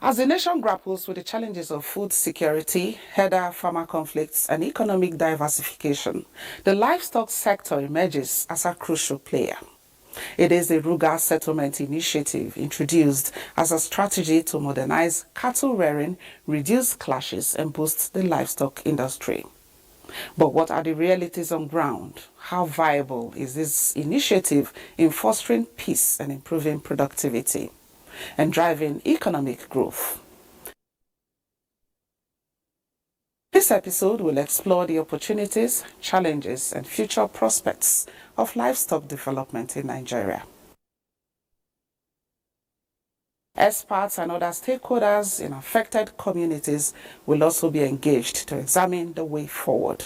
As the nation grapples with the challenges of food security, herder-farmer conflicts, and economic diversification, the livestock sector emerges as a crucial player. It is the RUGA settlement initiative introduced as a strategy to modernize cattle rearing, reduce clashes, and boost the livestock industry. But what are the realities on ground? How viable is this initiative in fostering peace and improving productivity and driving economic growth? This episode will explore the opportunities, challenges, and future prospects of livestock development in Nigeria. Experts and other stakeholders in affected communities will also be engaged to examine the way forward.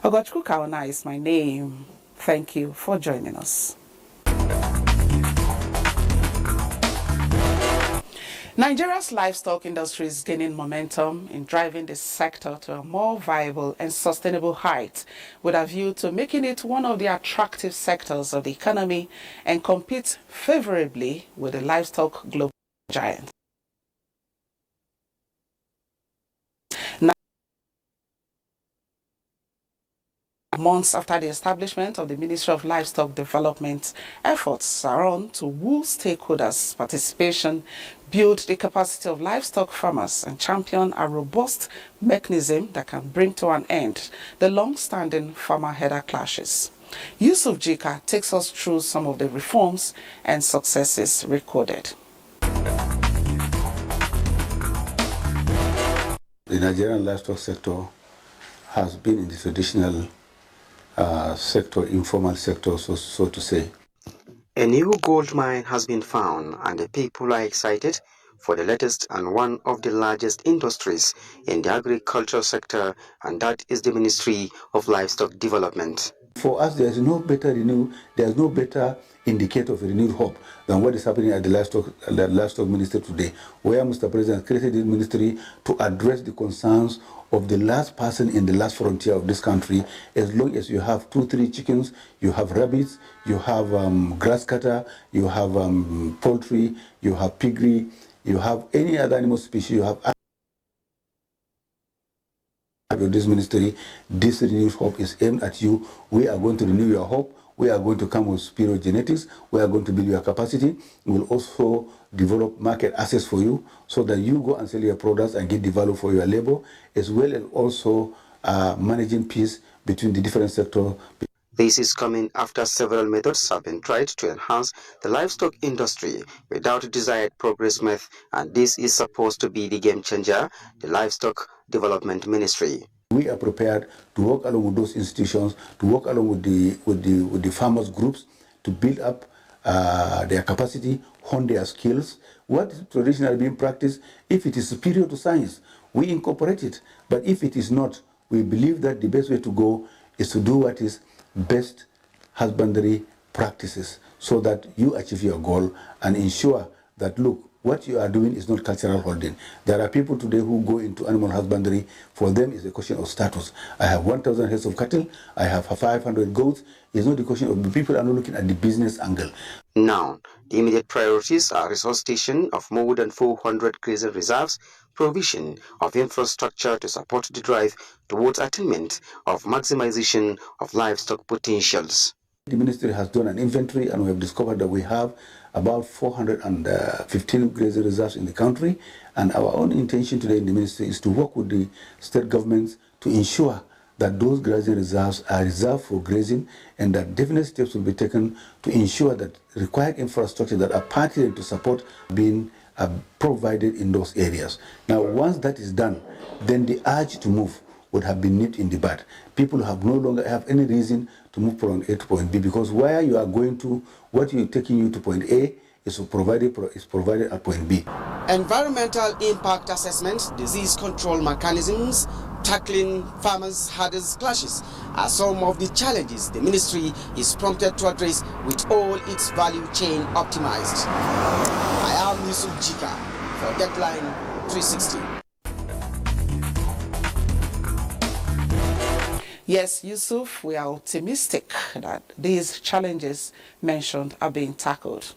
Ogochukwu Kaona is my name. Thank you for joining us. Nigeria's livestock industry is gaining momentum in driving the sector to a more viable and sustainable height, with a view to making it one of the attractive sectors of the economy and compete favorably with the livestock global giants. Months after the establishment of the Ministry of Livestock Development, efforts are on to woo stakeholders' participation, build the capacity of livestock farmers, and champion a robust mechanism that can bring to an end the long-standing farmer-herder clashes. Yusuf Jika takes us through some of the reforms and successes recorded. The Nigerian livestock sector has been in the traditional sector, informal sector, so to say. A new gold mine has been found, and the people are excited for the latest and one of the largest industries in the agriculture sector, and that is the Ministry of Livestock Development. For us, there's no better indicator of renewed hope than what is happening at the livestock ministry today, where Mr. President created this ministry to address the concerns of the last person in the last frontier of this country. As long as you have 2-3 chickens, you have rabbits, you have grass cutter, you have poultry, you have piggery, you have any other animal species, you have this ministry. This renewed hope is aimed at you. We are going to renew your hope. We are going to come with superior genetics. We are going to build your capacity. We will also develop market access for you so that you go and sell your products and get the value for your labor, as well as also managing peace between the different sectors. This is coming after several methods have been tried to enhance the livestock industry without desired progress met, and this is supposed to be the game changer, the Livestock Development Ministry. We are prepared to work along with those institutions, to work along with the farmers groups, to build up their capacity, hone their skills. What is traditionally being practiced, if it is superior to science, we incorporate it. But if it is not, we believe that the best way to go is to do what is best husbandry practices, so that you achieve your goal and ensure that, look, what you are doing is not cultural holding. There are people today who go into animal husbandry. For them, it's a question of status. I have 1,000 heads of cattle. I have 500 goats. It's not the question of the people are not looking at the business angle. Now, the immediate priorities are resuscitation of more than 400 grazing reserves, provision of infrastructure to support the drive towards attainment of maximization of livestock potentials. The ministry has done an inventory, and we have discovered that we have about 415 grazing reserves in the country, and our own intention today in the ministry is to work with the state governments to ensure that those grazing reserves are reserved for grazing, and that definite steps will be taken to ensure that required infrastructure that are pertinent to support being provided in those areas. Now, once that is done, then the urge to move would have been nipped in the bud. People have no longer have any reason to move from A to point B, because where you are going to, what you're taking you to point A is provided at point B. Environmental impact assessment, disease control mechanisms, tackling farmers' herders' clashes are some of the challenges the ministry is prompted to address with all its value chain optimized. I am Yusuf Jika for Dateline 360. Yes, Yusuf, we are optimistic that these challenges mentioned are being tackled.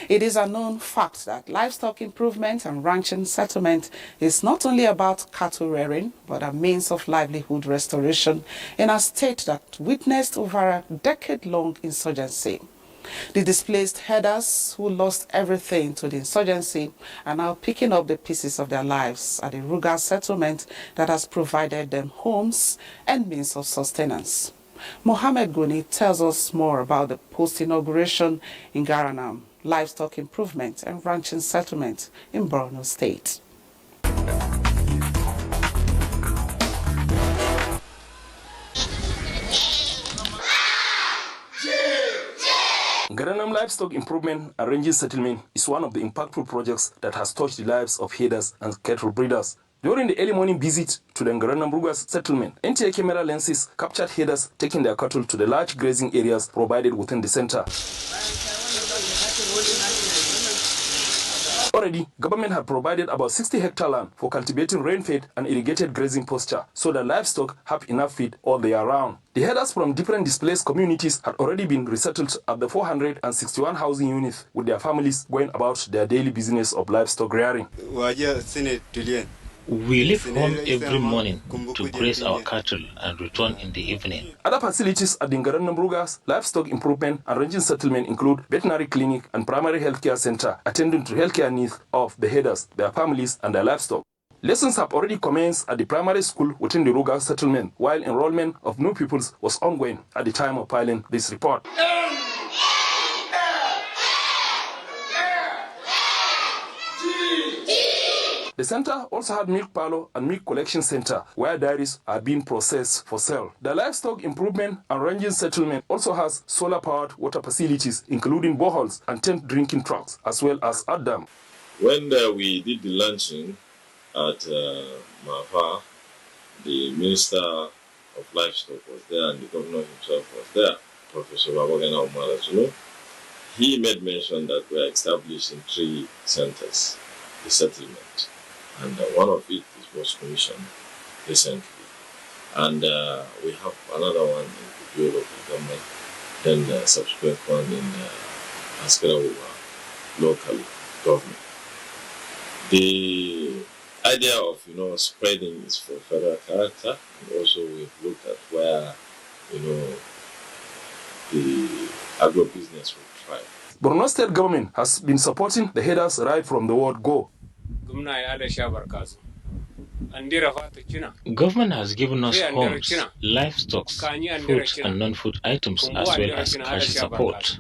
It is a known fact that livestock improvement and ranching settlement is not only about cattle rearing, but a means of livelihood restoration in a state that witnessed over a decade-long insurgency. The displaced herders who lost everything to the insurgency are now picking up the pieces of their lives at the RUGA settlement that has provided them homes and means of sustenance. Mohammed Guni tells us more about the post-inauguration in Garanam, livestock improvement and ranching settlement in Borno State. Garanam Livestock Improvement and Ranging Settlement is one of the impactful projects that has touched the lives of herders and cattle breeders. During the early morning visit to the Garanam RUGA settlement, NTA camera lenses captured herders taking their cattle to the large grazing areas provided within the center. Already, government had provided about 60 hectare land for cultivating rain-fed and irrigated grazing pasture so that livestock have enough feed all year round. The herders from different displaced communities had already been resettled at the 461 housing units with their families going about their daily business of livestock rearing. We leave home every morning to graze our cattle and return in the evening. Other facilities at the Garanam RUGA's livestock improvement and ranging settlement include veterinary clinic and primary healthcare center attending to healthcare needs of the herders, their families, and their livestock. Lessons have already commenced at the primary school within the RUGA settlement, while enrollment of new pupils was ongoing at the time of filing this report. The center also had milk parlor and milk collection center where dairies are being processed for sale. The livestock improvement and ranging settlement also has solar-powered water facilities, including boreholes and tent drinking trucks, as well as a dam. When we did the launching at Mafa, the Minister of Livestock was there and the governor himself was there, Professor Babagana Umarazuno. He made mention that we are establishing 3 centers, the settlement. And one of it was commissioned recently. And we have another one in the Bureau of the Government, then the subsequent one in Askarawa local government. The idea of spreading is for federal character, and also we've looked at where the agribusiness will thrive. Borno State government has been supporting the herders right from the word go. Government has given us homes, livestock, food and non-food items as well as cash support.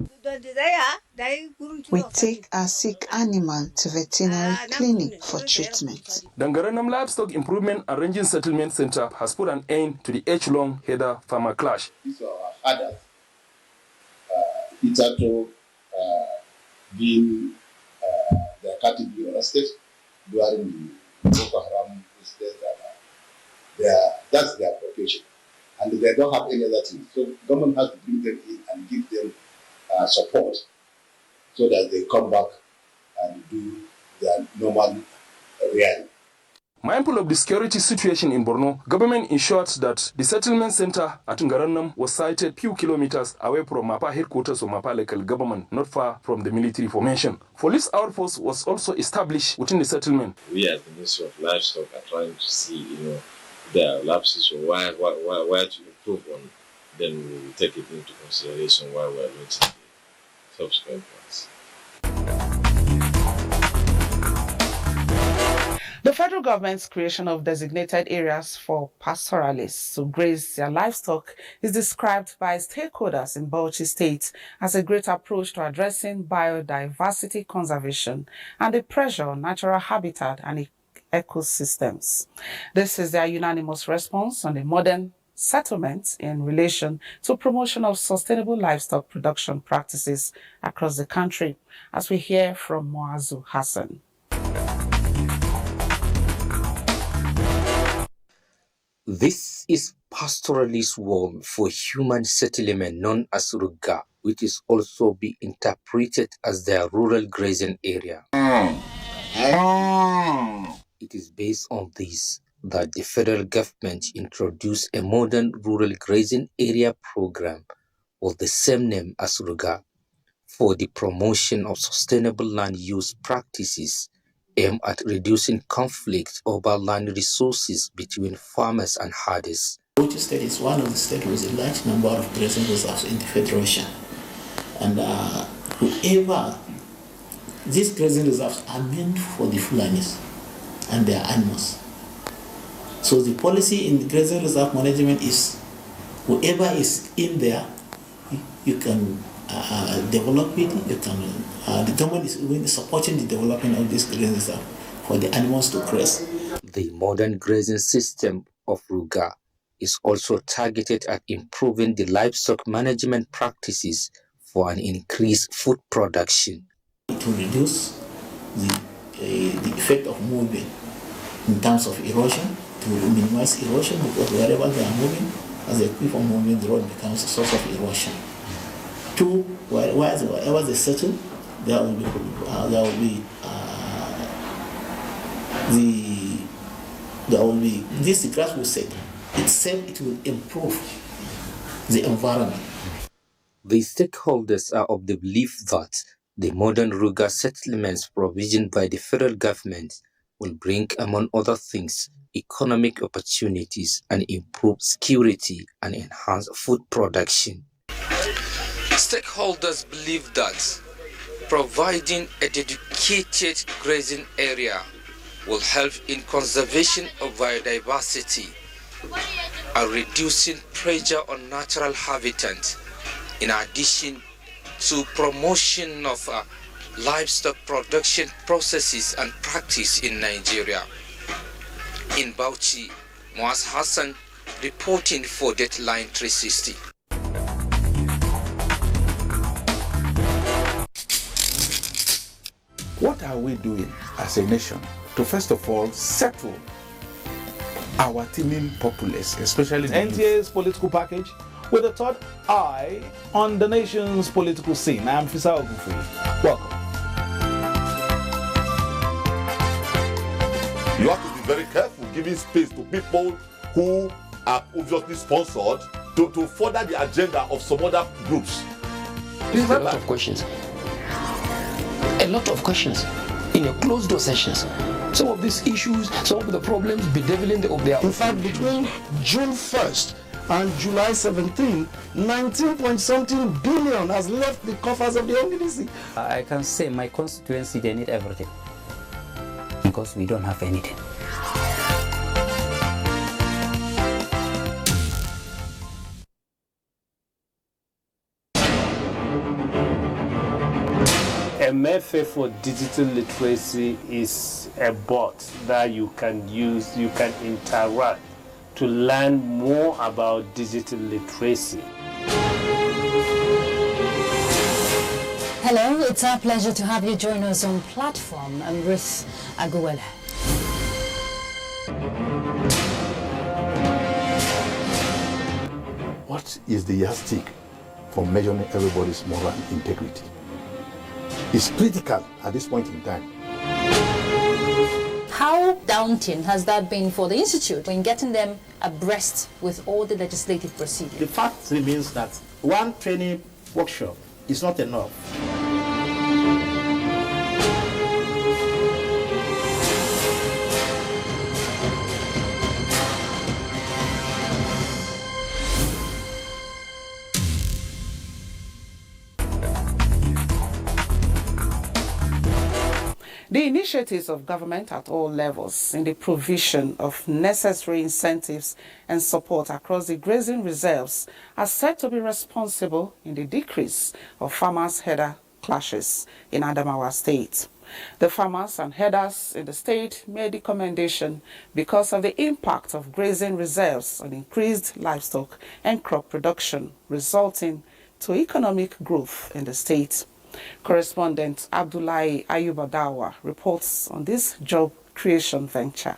We take our sick animal to veterinary clinic for treatment. The Garanam Livestock Improvement and Ranging Settlement Center has put an end to the age-long herder-farmer clash. These are our herders. Hitherto being their category arrested during the Boko Haram incident, that's their profession, and they don't have any other thing. So government has to bring them in and give them support so that they come back and do their normal rearing. Mindful of the security situation in Borno, government ensured that the settlement center at Ngaranam was sited few kilometers away from Mapa headquarters of Mapa local government, not far from the military formation. Police outpost was also established within the settlement. We as the Ministry of Livestock are trying to see, there are lapses or where to improve on. Then we will take it into consideration while we are launching the subsequent ones. The federal government's creation of designated areas for pastoralists to graze their livestock is described by stakeholders in Bauchi State as a great approach to addressing biodiversity conservation and the pressure on natural habitat and ecosystems. This is their unanimous response on the modern settlements in relation to promotion of sustainable livestock production practices across the country, as we hear from Moazu Hassan. This is pastoralist word for human settlement known as RUGA, which is also be interpreted as their rural grazing area. It is based on this that the federal government introduced a modern rural grazing area program of the same name as RUGA for the promotion of sustainable land use practices aimed at reducing conflict over land resources between farmers and herders. Bauchi State is one of the states with a large number of grazing reserves in the Federation. And these grazing reserves are meant for the Fulanis and their animals. So the policy in the grazing reserve management is whoever is in there, you can develop it, you can, the government is really supporting the development of this grazing reserve for the animals to graze. The modern grazing system of RUGA is also targeted at improving the livestock management practices for an increased food production. It will reduce the effect of movement in terms of erosion, to minimize erosion, because wherever they are moving, as they keep on moving, the road becomes a source of erosion. Two, wherever they settle, there will be this grass will set. It will improve the environment. The stakeholders are of the belief that the modern RUGA settlements provisioned by the federal government will bring, among other things, economic opportunities and improve security and enhance food production. Stakeholders believe that providing a dedicated grazing area will help in conservation of biodiversity and reducing pressure on natural habitat, in addition to promotion of livestock production processes and practice in Nigeria. In Bauchi, Muaz Hassan reporting for Dateline 360. What are we doing as a nation to first of all settle our teeming populace, especially the NTA's political package with a third eye on the nation's political scene? I'm Fisa Ogunfuyi. Welcome. You have to be very careful giving space to people who are obviously sponsored to further the agenda of some other groups. There's a lot of questions. A lot of questions in your closed door sessions. Some of these issues, some of the problems bedeviling of their... In fact, between June 1st and July 17, 19-point-something billion has left the coffers of the NDDC. I can say my constituency, they need everything because we don't have anything. A method for digital literacy is a bot that you can use, you can interact to learn more about digital literacy. Hello, it's our pleasure to have you join us on platform. I'm Ruth Aguwele. What is the yardstick for measuring everybody's moral integrity? It's critical at this point in time. How daunting has that been for the Institute when getting them abreast with all the legislative proceedings? The fact remains that one training workshop is not enough. The initiatives of government at all levels in the provision of necessary incentives and support across the grazing reserves are said to be responsible in the decrease of farmers-herder clashes in Adamawa State. The farmers and herders in the state made the commendation because of the impact of grazing reserves on increased livestock and crop production, resulting to economic growth in the state. Correspondent Abdullahi Ayubadawa reports on this job creation venture.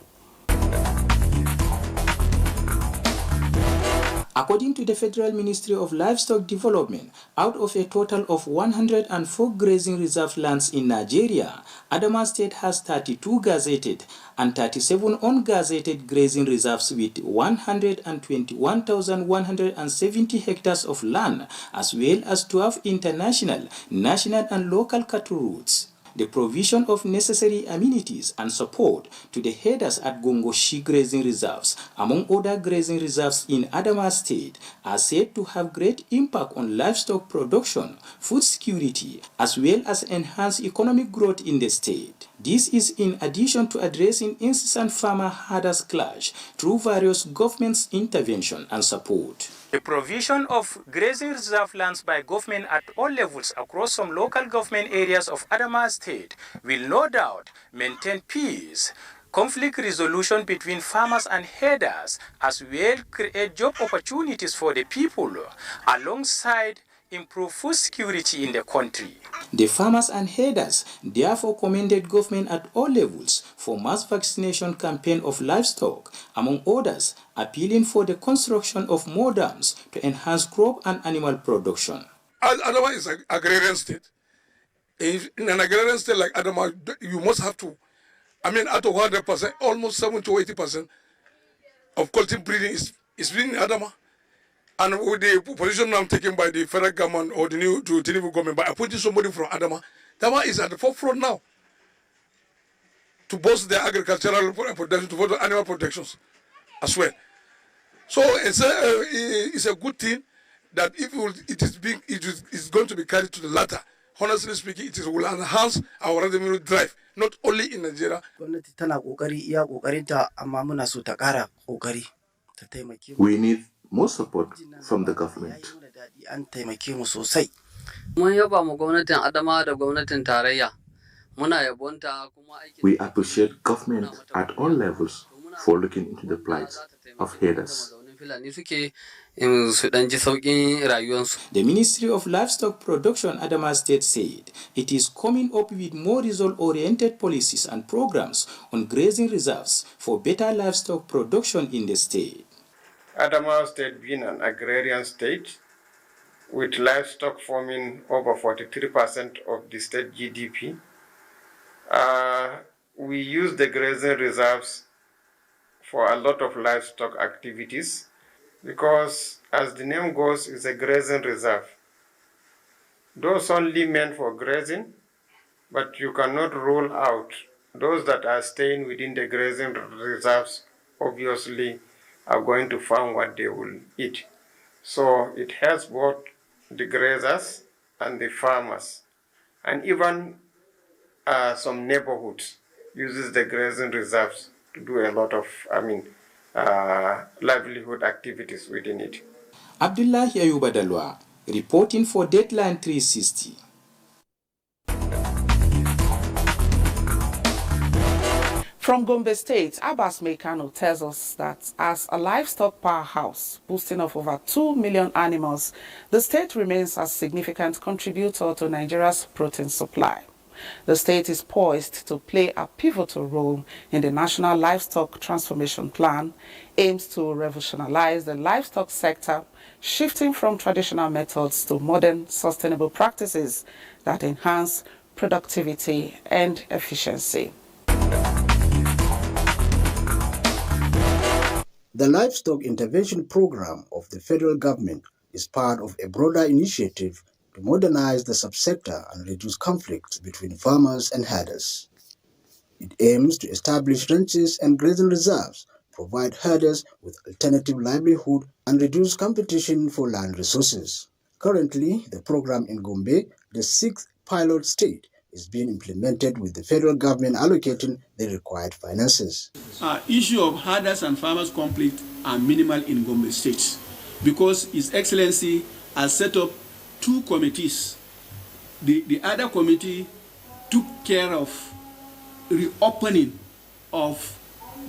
According to the Federal Ministry of Livestock Development, out of a total of 104 grazing reserve lands in Nigeria, Adamawa State has 32 gazetted and 37 ungazetted grazing reserves with 121,170 hectares of land, as well as 12 international, national and local cattle routes. The provision of necessary amenities and support to the herders at Gongoshi grazing reserves, among other grazing reserves in Adamawa State, are said to have great impact on livestock production, food security, as well as enhance economic growth in the state. This is in addition to addressing incessant farmer-herders clash through various governments' intervention and support. The provision of grazing reserve lands by government at all levels across some local government areas of Adamawa State will no doubt maintain peace, conflict resolution between farmers and herders, as well create job opportunities for the people, alongside improve food security in the country. The farmers and herders therefore commended government at all levels for mass vaccination campaign of livestock, among others, appealing for the construction of more dams to enhance crop and animal production. Adamawa is an agrarian state. In an agrarian state like Adamawa, you must have to, out of 100%, almost 70 to 80% of quality breeding is being in Adamawa. And with the position now taken by the federal government or the new Tinubu government by appointing somebody from Adamawa, Adamawa is at the forefront now to boost their agricultural production, to further animal protections as well. So it's a good thing that if it is going to be carried to the latter. Honestly speaking, it will enhance our revenue drive, not only in Nigeria. We need more support from the government. We appreciate government at all levels for looking into the plight of herders. The Ministry of Livestock Production Adamawa State said it is coming up with more result-oriented policies and programs on grazing reserves for better livestock production in the state. Adamawa State being an agrarian state, with livestock forming over 43% of the state GDP, we use the grazing reserves for a lot of livestock activities because, as the name goes, it's a grazing reserve. Those only meant for grazing, but you cannot rule out those that are staying within the grazing reserves, obviously are going to farm what they will eat. So it helps both the grazers and the farmers, and even some neighborhoods uses the grazing reserves to do a lot of, livelihood activities within it. Abdullahi Ayubadalwa, reporting for Dateline 360. From Gombe State, Abbas Mekano tells us that as a livestock powerhouse boasting of over 2 million animals, the state remains a significant contributor to Nigeria's protein supply. The state is poised to play a pivotal role in the National Livestock Transformation Plan, aims to revolutionize the livestock sector, shifting from traditional methods to modern, sustainable practices that enhance productivity and efficiency. The Livestock Intervention Program of the federal government is part of a broader initiative to modernize the subsector and reduce conflicts between farmers and herders. It aims to establish ranches and grazing reserves, provide herders with alternative livelihood, and reduce competition for land resources. Currently, the program in Gombe, the 6th pilot state, is being implemented with the federal government allocating the required finances. Issue of herders and farmers conflict are minimal in Gombe State because His Excellency has set up 2 committees. The other committee took care of reopening of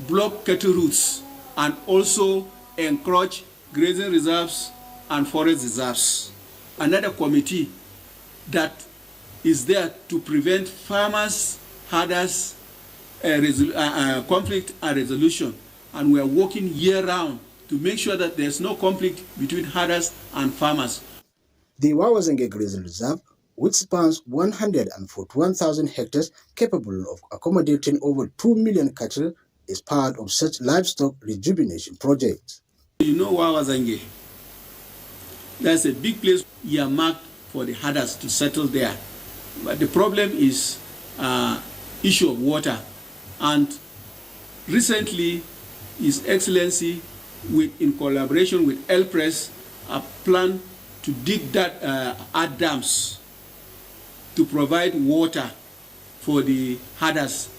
block cattle routes and also encroach grazing reserves and forest reserves. Another committee that is there to prevent farmers, herders, conflict and resolution. And we are working year-round to make sure that there's no conflict between herders and farmers. The Wawazenge Grazing Reserve, which spans 141,000 hectares capable of accommodating over 2 million cattle, is part of such livestock rejuvenation projects. You know Wawazenge, that's a big place earmarked for the herders to settle there. But the problem is issue of water. And recently, His Excellency, in collaboration with El-Press, a plan to dig add dams to provide water for the herders.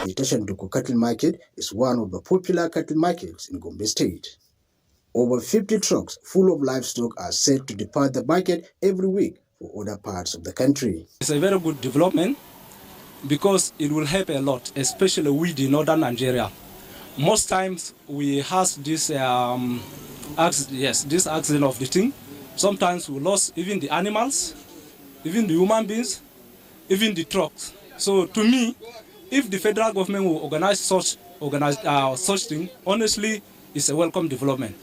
The Tashanduku Cattle Market is one of the popular cattle markets in Gombe State. Over 50 trucks full of livestock are set to depart the market every week for other parts of the country. It's a very good development because it will help a lot, especially with the northern Nigeria. Most times we have this accident of the thing. Sometimes we lost even the animals, even the human beings, even the trucks. So to me, if the federal government will organize such thing, honestly, it's a welcome development.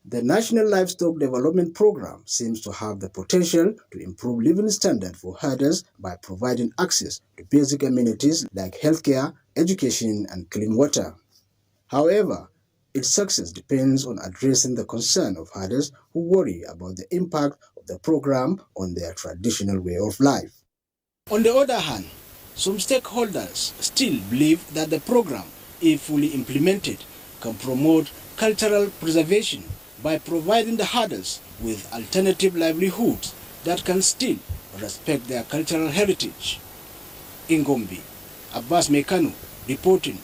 The National Livestock Development Program seems to have the potential to improve living standards for herders by providing access to basic amenities like healthcare, education, and clean water. However, its success depends on addressing the concern of herders who worry about the impact of the program on their traditional way of life. On the other hand, some stakeholders still believe that the program, if fully implemented, can promote cultural preservation by providing the herders with alternative livelihoods that can still respect their cultural heritage. In Gombe, Abbas Mekano reporting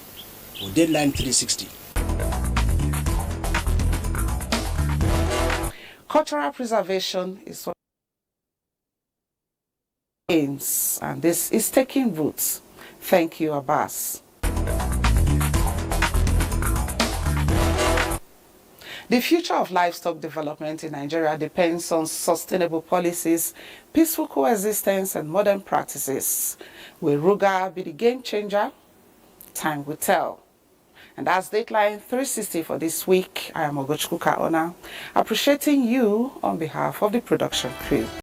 for Dateline 360. Cultural preservation is what aims, and this is taking roots. Thank you, Abbas. The future of livestock development in Nigeria depends on sustainable policies, peaceful coexistence, and modern practices. Will RUGA be the game changer? Time will tell. And that's Dateline 360 for this week. I am Ogochukwu Kaona, appreciating you on behalf of the production crew.